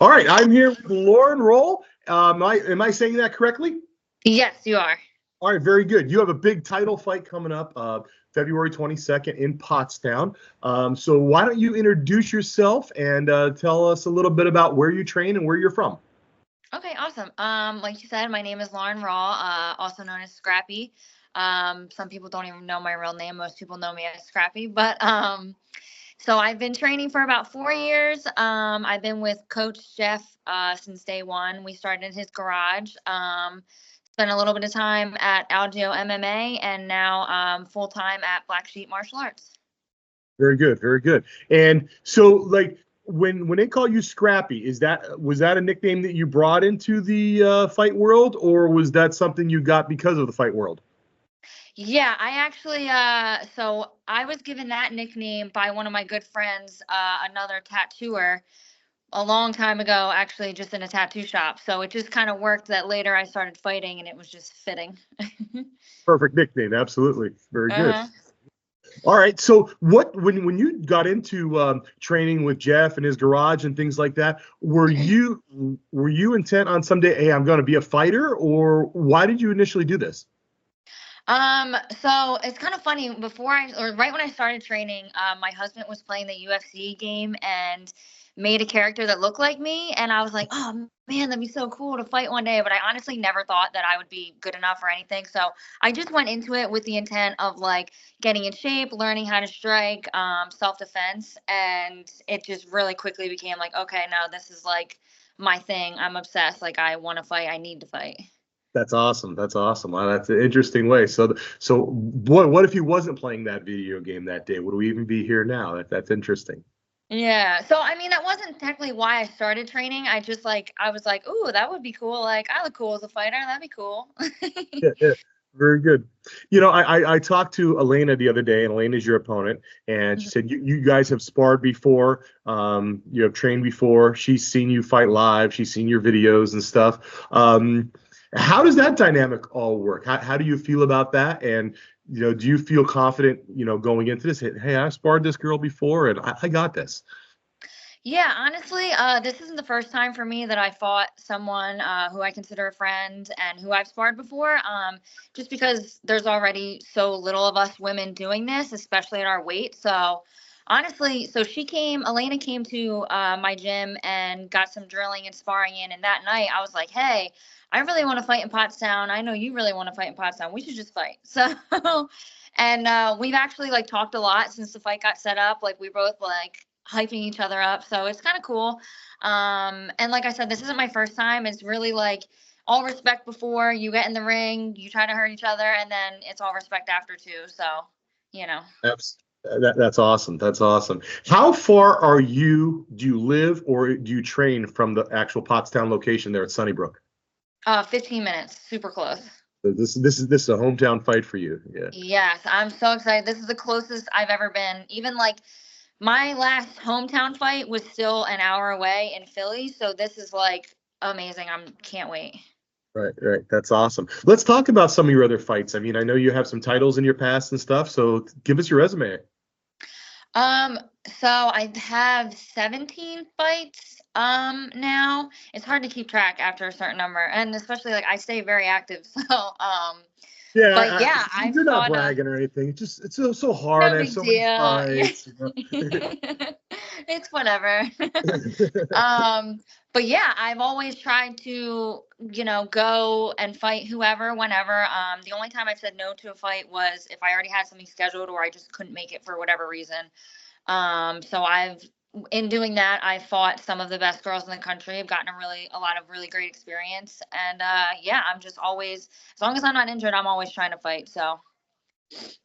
All right, I'm here with Lauren Rawle. Am I saying that correctly? Yes, you are. All right, very good. You have a big title fight coming up February 22nd in Pottstown. So why don't you introduce yourself and tell us a little bit about where you train and where you're from? Okay, awesome. Like you said, my name is Lauren Rawle, also known as Scrappy. Some people don't even know my real name. Most people know me as Scrappy. So I've been training for about 4 years. I've been with Coach Jeff since day one. We started in his garage. Spent a little bit of time at Algeo MMA, and now full time at Black Sheep Martial Arts. Very good, very good. And so, like, when they call you Scrappy, was that a nickname that you brought into the fight world, or was that something you got because of the fight world? Yeah, I actually, so I was given that nickname by one of my good friends, another tattooer, a long time ago, actually, just in a tattoo shop. So it just kind of worked that later I started fighting and it was just fitting. Perfect nickname, absolutely. Very good. Uh-huh. All right. So when you got into training with Jeff and his garage and things like that, were you intent on someday, hey, I'm going to be a fighter, or why did you initially do this? So it's kind of funny. Right when I started training, my husband was playing the UFC game and made a character that looked like me. And I was like, oh man, that'd be so cool to fight one day. But I honestly never thought that I would be good enough or anything. So I just went into it with the intent of like getting in shape, learning how to strike, self-defense. And it just really quickly became like, okay, no, this is like my thing. I'm obsessed. Like I want to fight. I need to fight. That's awesome. That's awesome. Wow, that's an interesting way. So what if he wasn't playing that video game that day? Would we even be here now? That's interesting. Yeah. So I mean, that wasn't technically why I started training. I was like, ooh, that would be cool. Like I look cool as a fighter. That'd be cool. Yeah, yeah. Very good. I talked to Elena the other day, and Elena's your opponent, and she Mhm. said you guys have sparred before, you have trained before. She's seen you fight live. She's seen your videos and stuff. How does that dynamic all work? How do you feel about that? And do you feel confident, going into this? Hey, I sparred this girl before, and I got this. Yeah, honestly, this isn't the first time for me that I fought someone who I consider a friend and who I've sparred before. Just because there's already so little of us women doing this, especially at our weight. So honestly, Elena came to my gym and got some drilling and sparring in. And that night, I was like, hey, I really want to fight in Pottstown. I know you really want to fight in Pottstown. We should just fight. So. And we've actually like talked a lot since the fight got set up. Like we both like hyping each other up. So it's kind of cool. And like I said, this isn't my first time. It's really like all respect before you get in the ring, you try to hurt each other, and then it's all respect after too. So, you know, That's awesome. That's awesome. How far do you live or do you train from the actual Pottstown location there at Sunnybrook? 15 minutes, super close. So this is a hometown fight for you. Yeah. Yes, I'm so excited. This is the closest I've ever been. Even like my last hometown fight was still an hour away in Philly. So this is like amazing. Can't wait. Right, right. That's awesome. Let's talk about some of your other fights. I mean, I know you have some titles in your past and stuff, so give us your resume. Um, so I have 17 fights now. It's hard to keep track after a certain number, and especially like I stay very active. Yeah, But yeah, I've you're not fought bragging or anything. It's so hard. no I have big so many deal. Yeah. fights. It's whatever. Um, but yeah, I've always tried to, go and fight whoever, whenever. The only time I've said no to a fight was if I already had something scheduled or I just couldn't make it for whatever reason. So in doing that, I fought some of the best girls in the country. I've gotten a lot of really great experience. And yeah, I'm just always, as long as I'm not injured, I'm always trying to fight. So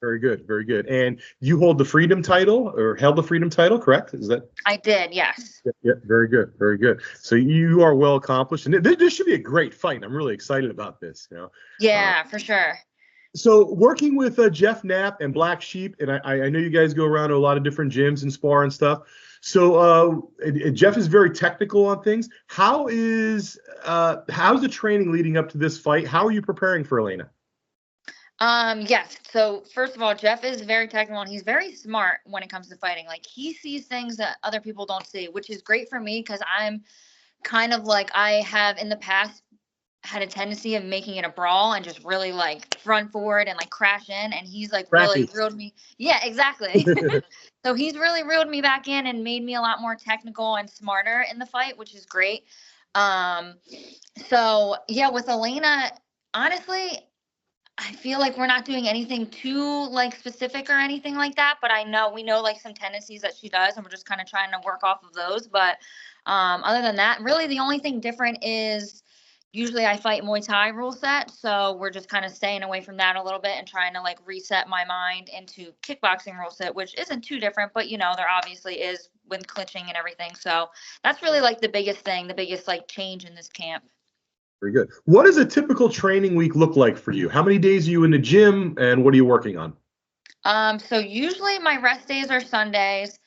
Very good, very good. And you hold the freedom title or held the freedom title, correct? Is that? I did, yes. Yeah, yeah, very good, very good. So you are well accomplished, and this should be a great fight. I'm really excited about this. Yeah, for sure. So working with Jeff Knapp and Black Sheep, and I know you guys go around to a lot of different gyms and spar and stuff. So and Jeff is very technical on things. How's the training leading up to this fight? How are you preparing for Elena? Yes. So first of all, Jeff is very technical and he's very smart when it comes to fighting. Like he sees things that other people don't see, which is great for me because I'm kind of like I have in the past had a tendency of making it a brawl and just really like run forward and like crash in, and he's like really Scrappy. reeled me. Yeah, exactly. So he's really reeled me back in and made me a lot more technical and smarter in the fight, which is great. Um, so yeah, with Elena, honestly, I feel like we're not doing anything too like specific or anything like that, but we know like some tendencies that she does, and we're just kind of trying to work off of those. But other than that, really the only thing different is usually I fight Muay Thai rule set, so we're just kind of staying away from that a little bit and trying to like reset my mind into kickboxing rule set, which isn't too different, but there obviously is with clinching and everything. So that's really like the biggest thing, the biggest like change in this camp. Very good. What does a typical training week look like for you? How many days are you in the gym, and what are you working on? So usually my rest days are Sundays.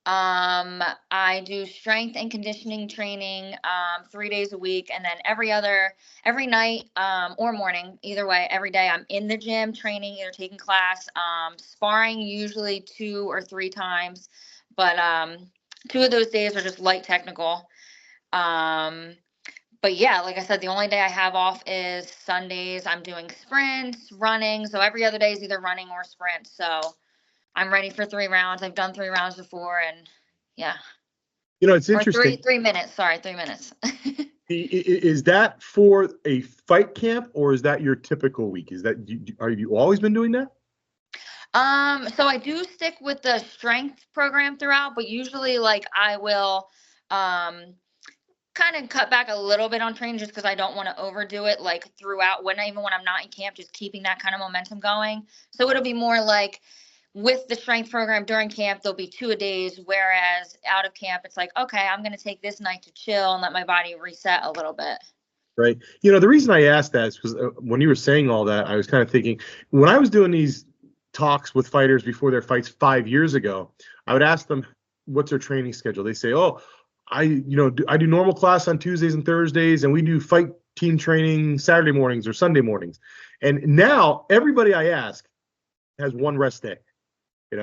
I do strength and conditioning training 3 days a week, and then every night or morning, either way, every day I'm in the gym training, either taking class, sparring usually 2 or 3 times, but 2 of those days are just light technical. Um, but yeah, like I said, the only day I have off is Sundays. I'm doing sprints, running. So every other day is either running or sprint. So I'm ready for 3 rounds. I've done 3 rounds before, and yeah. It's Or interesting. 3 minutes. Sorry, 3 minutes. Is that for a fight camp, or is that your typical week? Are you always been doing that? So I do stick with the strength program throughout, but usually like I will kind of cut back a little bit on training just because I don't want to overdo it like throughout even when I'm not in camp, just keeping that kind of momentum going. So it'll be more like with the strength program during camp, there'll be 2 a days, whereas out of camp, it's like, okay, I'm going to take this night to chill and let my body reset a little bit. Right. The reason I asked that is because when you were saying all that, I was kind of thinking when I was doing these talks with fighters before their fights 5 years ago, I would ask them, what's their training schedule? They say, oh, I do normal class on Tuesdays and Thursdays, and we do fight team training Saturday mornings or Sunday mornings. And now everybody I ask has one rest day.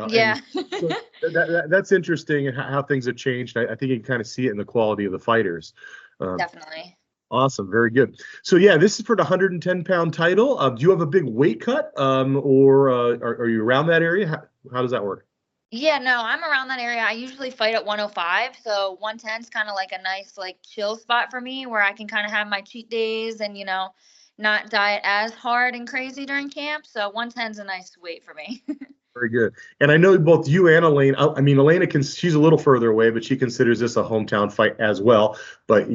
Yeah. And so that's interesting how things have changed. I think you can kind of see it in the quality of the fighters. Definitely. Awesome, very good. So yeah, this is for the 110-pound title. Do you have a big weight cut, or are you around that area? How does that work? Yeah, no, I'm around that area. I usually fight at 105, so 110 is kind of like a nice like chill spot for me where I can kind of have my cheat days and not diet as hard and crazy during camp. So 110 is a nice weight for me. Very good. And I know both you and Elaine, I mean, Elena, she's a little further away, but she considers this a hometown fight as well. But,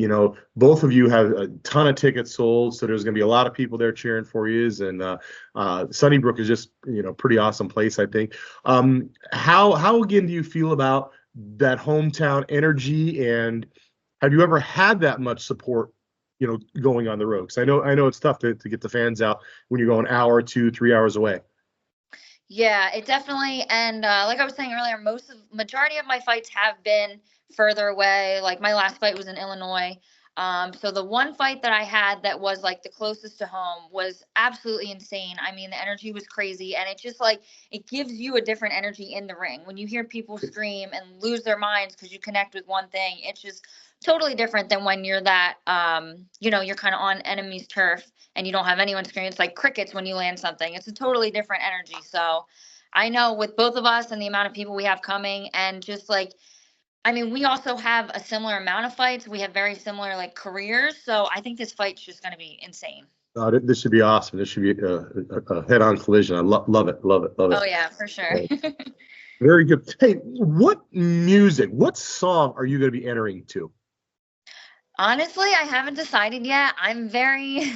both of you have a ton of tickets sold. So there's going to be a lot of people there cheering for you. And Sunnybrook is just, pretty awesome place, I think. How again, do you feel about that hometown energy? And have you ever had that much support, going on the road? Because I know it's tough to get the fans out when you're going an hour, 2, 3 hours away. Yeah, it definitely, and like I was saying earlier, majority of my fights have been further away. Like my last fight was in Illinois. So the one fight that I had that was like the closest to home was absolutely insane. I mean, the energy was crazy, and it just like it gives you a different energy in the ring when you hear people scream and lose their minds because you connect with one thing. It's just totally different than when you're you're kind of on enemy's turf and you don't have anyone screaming. It's like crickets when you land something. It's a totally different energy. So I know with both of us and the amount of people we have coming, and just like, I mean, we also have a similar amount of fights. We have very similar like careers. So I think this fight's just going to be insane. This should be awesome. This should be a head-on collision. I love it, love it, love it. Oh yeah, for sure. Very good. Hey, what song are you going to be entering to? Honestly, I haven't decided yet. I'm very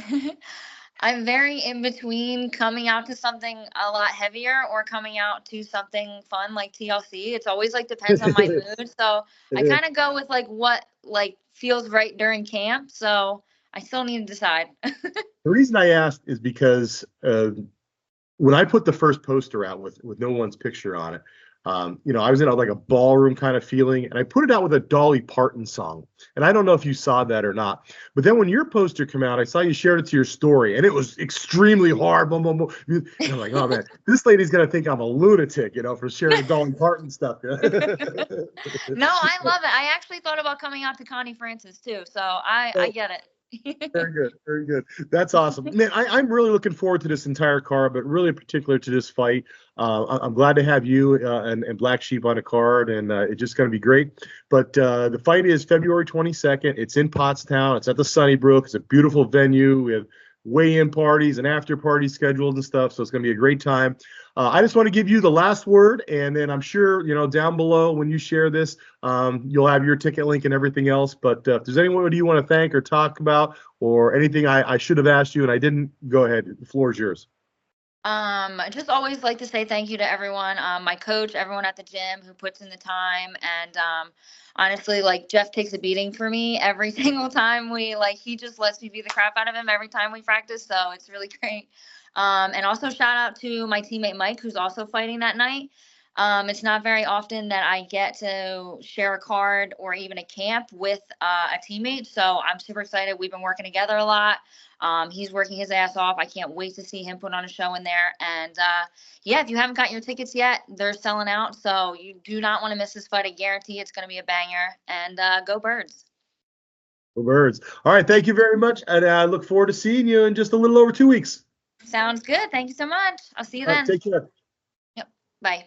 I'm very in between coming out to something a lot heavier or coming out to something fun like TLC. It's always like depends on my mood. So I kind of go with like what like feels right during camp. So I still need to decide. The reason I asked is because when I put the first poster out with no one's picture on it, I was in like a ballroom kind of feeling, and I put it out with a Dolly Parton song. And I don't know if you saw that or not, but then when your poster came out, I saw you shared it to your story, and it was extremely hard. Boom, boom, boom. And I'm like, oh man, this lady's gonna think I'm a lunatic, for sharing Dolly Parton stuff. No, I love it. I actually thought about coming out to Connie Francis too, so I get it. Very good. Very good. That's awesome. Man, I'm really looking forward to this entire card, but really in particular to this fight. I'm glad to have you and Black Sheep on the card, and it's just going to be great. But the fight is February 22nd. It's in Pottstown. It's at the Sunnybrook. It's a beautiful venue. We have weigh-in parties and after parties scheduled and stuff, so it's going to be a great time. I just want to give you the last word, and then I'm sure down below when you share this, you'll have your ticket link and everything else. But if there's anyone you want to thank or talk about, or anything I should have asked you and I didn't, go ahead. The floor is yours. Just always like to say thank you to everyone, my coach, everyone at the gym who puts in the time, and honestly, like, Jeff takes a beating for me every single time he just lets me beat the crap out of him every time we practice, so it's really great. And also shout out to my teammate Mike, who's also fighting that night. It's not very often that I get to share a card or even a camp with a teammate, so I'm super excited. We've been working together a lot. He's working his ass off. I can't wait to see him put on a show in there. And yeah, if you haven't got your tickets yet, they're selling out, so you do not want to miss this fight. I guarantee it's going to be a banger. And go Birds. Go Birds. All right, thank you very much, and I look forward to seeing you in just a little over 2 weeks. Sounds good. Thank you so much. I'll see you then. Take care. Yep. Bye.